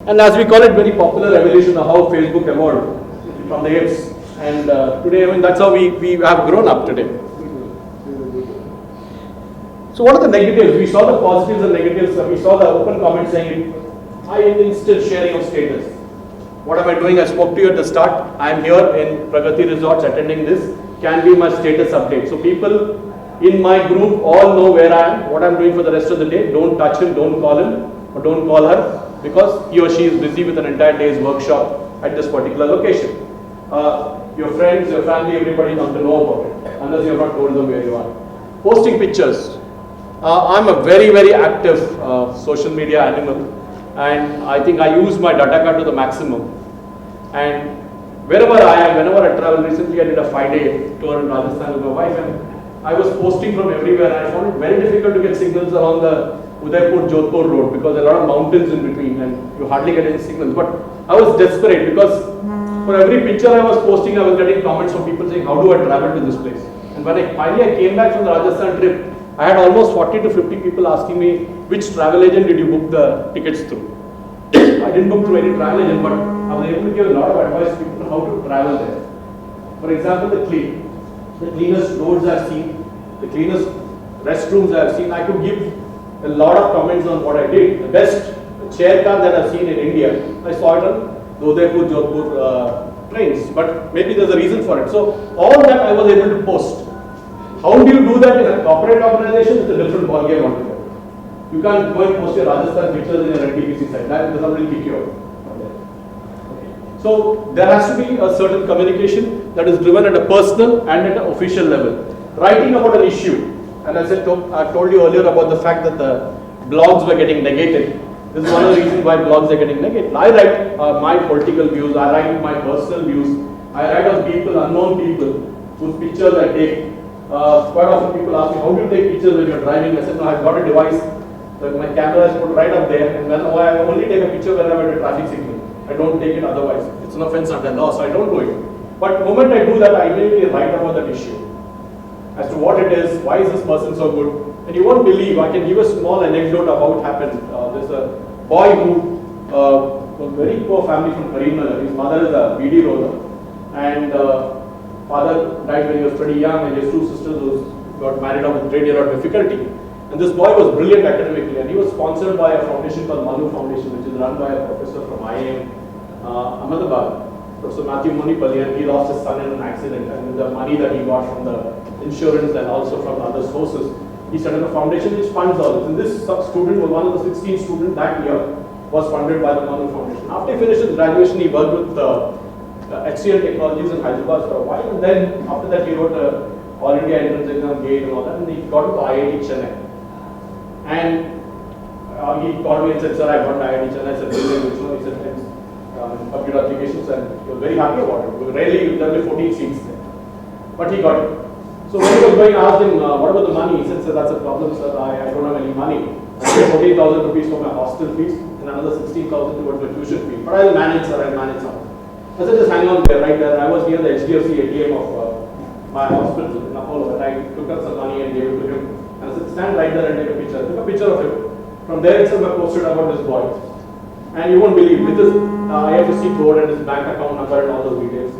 And as we call it, very popular evolution of how Facebook evolved from the apes. And today, I mean, that's how we have grown up today. So what are the negatives? We saw the positives and negatives. We saw the open comment saying, I instant sharing of status. What am I doing? I spoke to you at the start. I am here in Pragati Resorts attending this. Can be my status update. So people in my group all know where I am, what I am doing for the rest of the day. Don't touch him, don't call him, or don't call her, because he or she is busy with an entire day's workshop at this particular location. Your friends, your family, everybody comes to know about it, unless you have not told them where you are. Posting pictures. I'm a very, very active social media animal, and I think I use my data card to the maximum. And wherever I am, whenever I travel, recently I did a 5-day tour in Rajasthan with my wife, and I was posting from everywhere. I found it very difficult to get signals along the Udaipur-Jodhpur road because there are a lot of mountains in between and you hardly get any signals. But I was desperate because for every picture I was posting, I was getting comments from people saying, how do I travel to this place? And when I came back from the Rajasthan trip, I had almost 40 to 50 people asking me, which travel agent did you book the tickets through? I didn't book through any travel agent, but I was able to give a lot of advice to people on how to travel there. For example, the cleanest roads I've seen, the cleanest restrooms I've seen. I could give a lot of comments on what I did. The best chair car that I've seen in India, I saw it on the Udaipur-Jodhpur trains, but maybe there's a reason for it. So all that I was able to post. How do you do that in a corporate organization? It's a different ballgame altogether. You can't go and post your Rajasthan pictures in your NTPC site. That somebody will kick you out. Okay. So there has to be a certain communication that is driven at a personal and at an official level. Writing about an issue, and as I told you earlier about the fact that the blogs were getting negated. This is one of the reasons why blogs are getting negated. I write my political views, I write my personal views, I write of people, unknown people, whose pictures I take. Quite often people ask me, how do you take pictures when you're driving? I said, no, I've got a device that my camera is put right up there, and I only take a picture when I'm at a traffic signal. I don't take it otherwise. It's an offense under law, so I don't do it. But the moment I do that, I immediately write about that issue. As to what it is, why is this person so good? And you won't believe, I can give a small anecdote of how it happened. There's a boy who was a very poor family from Karimnagar. His mother is a BD roller. And father died when he was pretty young, and his two sisters got married off with great deal of difficulty. And this boy was brilliant academically, and he was sponsored by a foundation called Manu Foundation, which is run by a professor from IIM Ahmedabad, Professor Matthew Munipalli, and he lost his son in an accident. And with the money that he got from the insurance and also from other sources, he set up a foundation which funds all this. And this student was one of the 16 students that year, was funded by the Manu Foundation. After he finished his graduation, he worked with HCL Technologies in Hyderabad for a while, and then after that he wrote a All India Entrance Exam, GATE and all that, and he got into IIT Chennai. And he called me and said, sir, I got IIT Chennai. I said, he said, computer applications, and he was very happy about it. Rarely, there were 14 seats there. But he got it. So when he was going, I asked him, what about the money? He said, sir, that's a problem, sir. I don't have any money. I paid 14,000 rupees for my hostel fees and another 16,000 towards my tuition fee. But I'll manage, sir, I'll manage something. I said, just hang on there, right there. I was near the HDFC ATM of my hospital in Apollo, and I took out some money and gave it to him. And I said, stand right there and take a picture. I took a picture of him. From there itself, I posted about this boy. And you won't believe, with his IFSC code and his bank account number and all those details,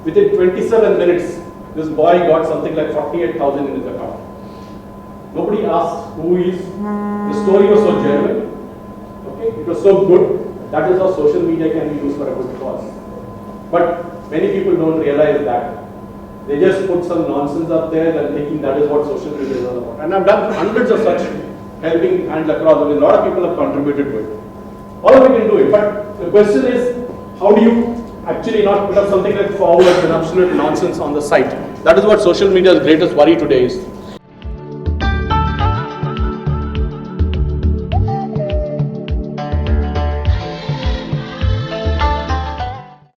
within 27 minutes, this boy got something like 48,000 in his account. Nobody asked who he is. The story was so genuine. Okay, it was so good. That is how social media can be used for a good cause. But many people don't realize that. They just put some nonsense up there and thinking that is what social media is all about. And I've done hundreds of such helping hands across. I mean, a lot of people have contributed to it. All of you can do it. But the question is, how do you actually not put up something like forward and absolute nonsense on the site? That is what social media's greatest worry today is.